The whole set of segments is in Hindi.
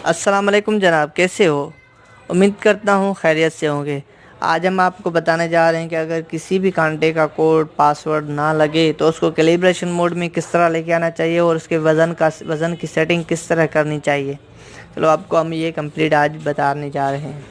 अस्सलाम वालेकुम जनाब, कैसे हो? उम्मीद करता हूँ खैरियत से होंगे। आज हम आपको बताने जा रहे हैं कि अगर किसी भी कांटे का कोड पासवर्ड ना लगे तो उसको कैलिब्रेशन मोड में किस तरह लेके आना चाहिए और उसके वज़न की सेटिंग किस तरह करनी चाहिए। चलो आपको हम ये कंप्लीट आज बताने जा रहे हैं।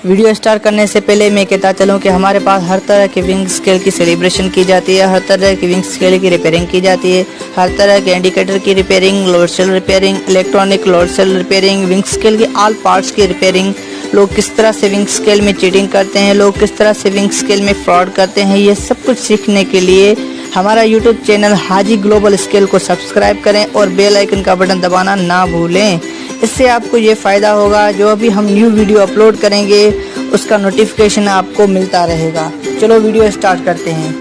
वीडियो स्टार्ट करने से पहले मैं कहता चलूँ कि हमारे पास हर तरह के विंग स्केल की सेलिब्रेशन की जाती है, हर तरह की विंग स्केल की रिपेयरिंग की जाती है, हर तरह के इंडिकेटर की repairing, load cell repairing, electronic load cell repairing, weighing scale की ऑल पार्ट्स की रिपेयरिंग। लोग किस तरह से विंग स्केल में चीटिंग करते हैं, लोग किस तरह से विंग स्केल में फ्रॉड करते हैं, ये सब कुछ सीखने के लिए हमारा यूट्यूब चैनल हाजी ग्लोबल स्केल को सब्सक्राइब करें और बेल आइकन का बटन दबाना ना भूलें। इससे आपको ये फ़ायदा होगा, जो भी हम न्यू वीडियो अपलोड करेंगे उसका नोटिफिकेशन आपको मिलता रहेगा। चलो वीडियो स्टार्ट करते हैं।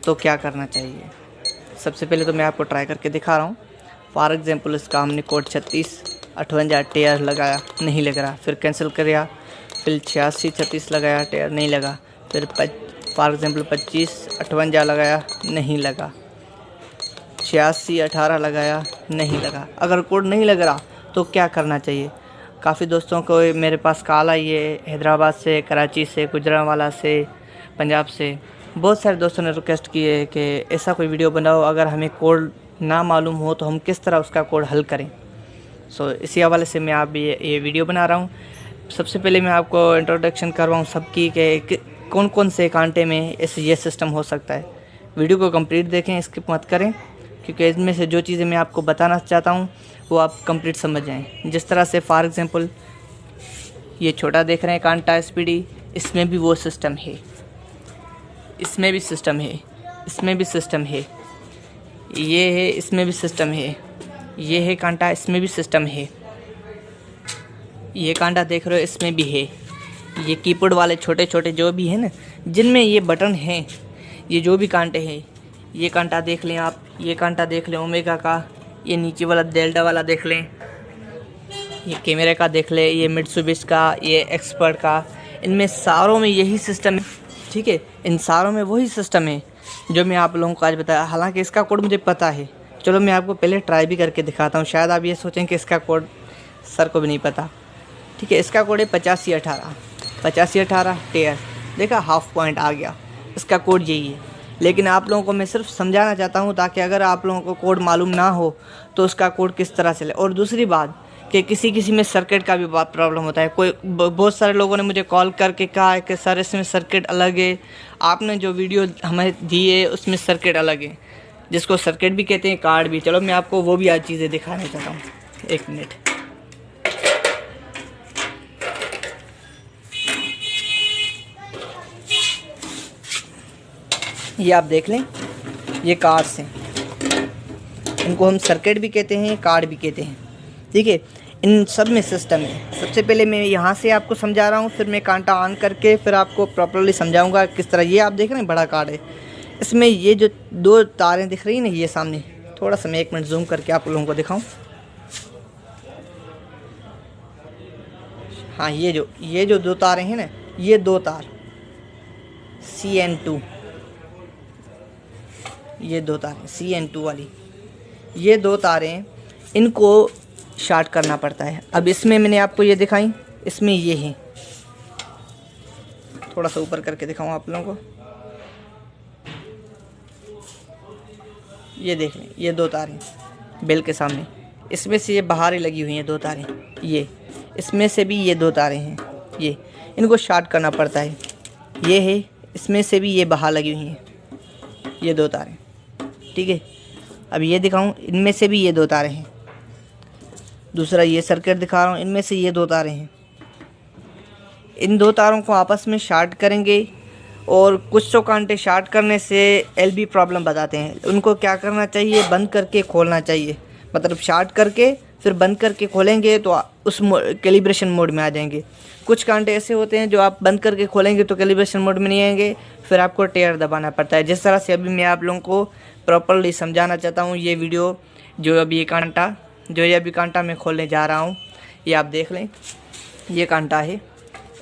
तो क्या करना चाहिए? सबसे पहले तो मैं आपको ट्राई करके दिखा रहा हूँ। फॉर एग्जांपल इसका हमने कोड 3658 टेयर लगाया, नहीं लग रहा, फिर कैंसिल किया, फिर 8636 लगाया, टेयर नहीं लगा, फिर फॉर एग्जांपल 2558 लगाया, नहीं लगा, 8618 लगाया, नहीं लगा। अगर कोड नहीं लग रहा तो क्या करना चाहिए? काफ़ी दोस्तों को मेरे पास कॉल आई है, हैदराबाद से, कराची से, गुजरांवाला से, पंजाब से। बहुत सारे दोस्तों ने रिक्वेस्ट की है कि ऐसा कोई वीडियो बनाओ, अगर हमें कोड ना मालूम हो तो हम किस तरह उसका कोड हल करें। इसी हवाले से मैं आप ये वीडियो बना रहा हूँ। सबसे पहले मैं आपको इंट्रोडक्शन करवाऊँ सबकी कि कौन कौन से कांटे में ये सिस्टम हो सकता है। वीडियो को कंप्लीट देखें, स्किप मत करें, क्योंकि इसमें से जो चीज़ें मैं आपको बताना चाहता हूँ वो आप कंप्लीट समझ जाएं। जिस तरह से फॉर एग्जांपल ये छोटा देख रहे हैं कांटा SPD, इसमें भी वो सिस्टम है, इसमें भी सिस्टम है, इसमें भी सिस्टम है, ये है, इसमें भी सिस्टम है, ये है कांटा, इसमें भी सिस्टम है, ये कांटा देख रहे हो, इसमें भी है। ये कीपैड वाले छोटे छोटे जो भी है ना, जिनमें ये बटन हैं, ये जो भी कांटे हैं, ये कांटा देख लें आप, ये कांटा देख लें ओमेगा का, ये नीचे वाला डेल्टा वाला देख लें, ये कैमरे का देख लें, ये मित्सुबिशी का, ये एक्सपर्ट का, इनमें सारों में यही सिस्टम है। ठीक है, इन सारों में वही सिस्टम है जो मैं आप लोगों को आज बताया। हालांकि इसका कोड मुझे पता है, चलो मैं आपको पहले ट्राई भी करके दिखाता हूँ। शायद आप ये सोचें कि इसका कोड सर को भी नहीं पता। ठीक है, इसका कोड है 8518 टेयर, देखा हाफ पॉइंट आ गया, इसका कोड यही है। लेकिन आप लोगों को मैं सिर्फ समझाना चाहता हूँ ताकि अगर आप लोगों को कोड मालूम ना हो तो उसका कोड किस तरह से ले। और दूसरी बात कि किसी में सर्किट का भी बहुत प्रॉब्लम होता है। बहुत सारे लोगों ने मुझे कॉल करके कहा है कि सर इसमें सर्किट अलग है, आपने जो वीडियो हमें दी है उसमें सर्किट अलग है, जिसको सर्किट भी कहते हैं, कार्ड भी। चलो मैं आपको वो भी आज चीज़ें दिखाने चाहता हूँ। एक मिनट, ये आप देख लें, ये कार्ड्स हैं, इनको हम सर्किट भी कहते हैं, कार्ड भी कहते हैं। ठीक है, इन सब में सिस्टम है। सबसे पहले मैं यहाँ से आपको समझा रहा हूँ, फिर मैं कांटा ऑन करके फिर आपको प्रॉपर्ली समझाऊंगा किस तरह। ये आप देख रहे हैं बड़ा कार्ड है, इसमें ये जो दो तारें दिख रही हैं ना, ये सामने, थोड़ा सा मैं 1 मिनट जूम करके आप लोगों को दिखाऊँ। हाँ, ये जो दो तारें हैं ना, ये दो तार CN2, ये दो तारें CN2 वाली, ये दो तारें, इनको शॉर्ट करना पड़ता है। अब इसमें मैंने आपको ये दिखाई, इसमें ये है, थोड़ा सा ऊपर करके दिखाऊँ आप लोगों को। ये देख लें, ये दो तारें बेल के सामने, इसमें से ये बाहर ही लगी हुई हैं दो तारें, ये इसमें से भी ये दो तारें हैं, ये इनको शॉर्ट करना पड़ता है। ये है, इसमें से भी ये बाहर लगी हुई हैं, ये दो तारें। ठीक है, अब ये दिखाऊं, इनमें से भी ये दो तारें हैं। दूसरा ये सर्किट दिखा रहा हूँ, इनमें से ये दो तारें हैं। इन दो तारों को आपस में शॉर्ट करेंगे, और कुछ तो कांटे शॉर्ट करने से LB प्रॉब्लम बताते हैं। उनको क्या करना चाहिए, बंद करके खोलना चाहिए। मतलब शॉर्ट करके फिर बंद करके खोलेंगे तो उस कैलिब्रेशन मोड में आ जाएंगे। कुछ कांटे ऐसे होते हैं जो आप बंद करके खोलेंगे तो कैलिब्रेशन मोड में नहीं आएंगे, फिर आपको टेयर दबाना पड़ता है। जिस तरह से अभी मैं आप लोगों को प्रॉपर्ली समझाना चाहता हूँ, ये वीडियो जो अभी ये कांटा मैं खोलने जा रहा हूँ, ये आप देख लें, ये कांटा है,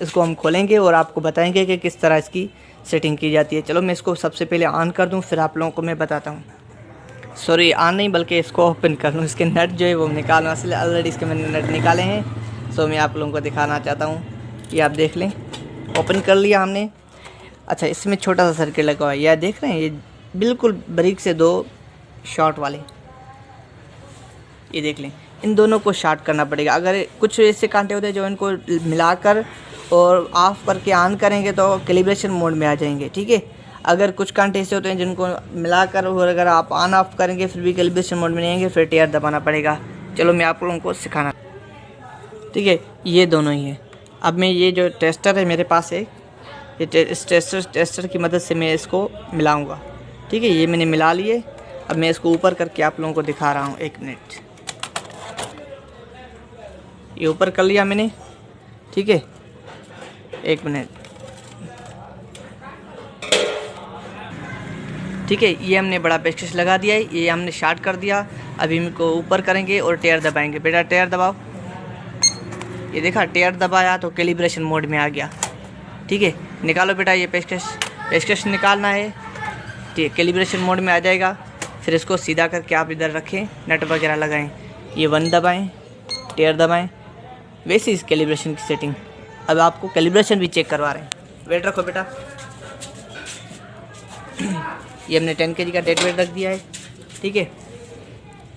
इसको हम खोलेंगे और आपको बताएंगे कि किस तरह इसकी सेटिंग की जाती है। चलो मैं इसको सबसे पहले ऑन कर दूं, फिर आप लोगों को मैं बताता हूं। सॉरी ऑन नहीं बल्कि इसको ओपन कर लूँ, इसके नट जो है वो निकालना, इसलिए ऑलरेडी इसके मैंने नट निकाले हैं। सो मैं आप लोगों को दिखाना चाहता हूँ, ये आप देख लें, ओपन कर लिया हमने। अच्छा, इसमें छोटा सा सर्किट लगा हुआ है, यह देख रहे हैं, ये बिल्कुल बारीक से 2 शॉर्ट वाले, ये देख लें। इन दोनों को शॉर्ट करना पड़ेगा। अगर कुछ ऐसे कांटे होते हैं जो इनको मिलाकर और ऑफ करके ऑन करेंगे तो कैलिब्रेशन मोड में आ जाएंगे, ठीक है। अगर कुछ कांटे ऐसे होते हैं जिनको मिलाकर और अगर आप ऑन ऑफ करेंगे फिर भी कैलिब्रेशन मोड में नहीं आएंगे, फिर टेयर दबाना पड़ेगा। चलो मैं आप लोगों को सिखाना, ठीक है। ये दोनों ही है। अब मैं ये जो टेस्टर है मेरे पास है, ये इस टेस्टर की मदद से मैं इसको मिलाऊंगा, ठीक है। ये मैंने मिला लिए। अब मैं इसको ऊपर करके आप लोगों को दिखा रहा हूँ, 1 मिनट। ये ऊपर कर लिया मैंने, ठीक है, 1 मिनट, ठीक है। ये हमने बड़ा पेचकस लगा दिया है, ये हमने शॉर्ट कर दिया। अभी इनको ऊपर करेंगे और टेयर दबाएंगे। बेटा टेयर दबाओ, ये देखा, टेयर दबाया तो कैलिब्रेशन मोड में आ गया, ठीक है। निकालो बेटा ये पेचकस निकालना है, ठीक है, कैलिब्रेशन मोड में आ जाएगा। फिर इसको सीधा करके आप इधर रखें, नट वगैरह लगाएं। ये 1 दबाएं, टेयर दबाएं, वैसे इस कैलिब्रेशन की सेटिंग। अब आपको कैलिब्रेशन भी चेक करवा रहे हैं। वेट रखो बेटा। ये हमने 10 kg का डेड वेट रख दिया है, ठीक है।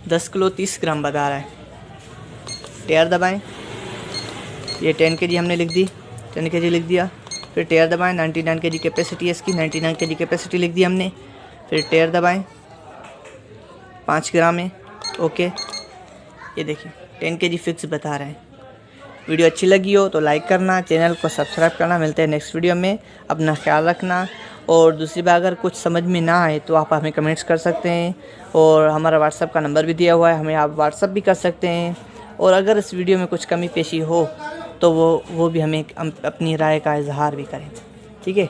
10 किलो 30 ग्राम बता रहा है। टेयर दबाएं, ये 10 kg हमने लिख दी, 10 kg लिख दिया। फिर टेयर दबाएं, 99 kg कैपेसिटी है इसकी, 99 kg कैपेसिटी लिख दी हमने। फिर टेयर दबाएं, 5 ग्राम है, ओके। ये देखिए 10 kg फिक्स बता रहे हैं। वीडियो अच्छी लगी हो तो लाइक करना, चैनल को सब्सक्राइब करना। मिलते हैं नेक्स्ट वीडियो में, अपना ख्याल रखना। और दूसरी बात, अगर कुछ समझ में ना आए तो आप हमें कमेंट्स कर सकते हैं, और हमारा व्हाट्सअप का नंबर भी दिया हुआ है, हमें आप व्हाट्सअप भी कर सकते हैं। और अगर इस वीडियो में कुछ कमी पेशी हो तो वो भी हमें अपनी राय का इजहार भी करें, ठीक है।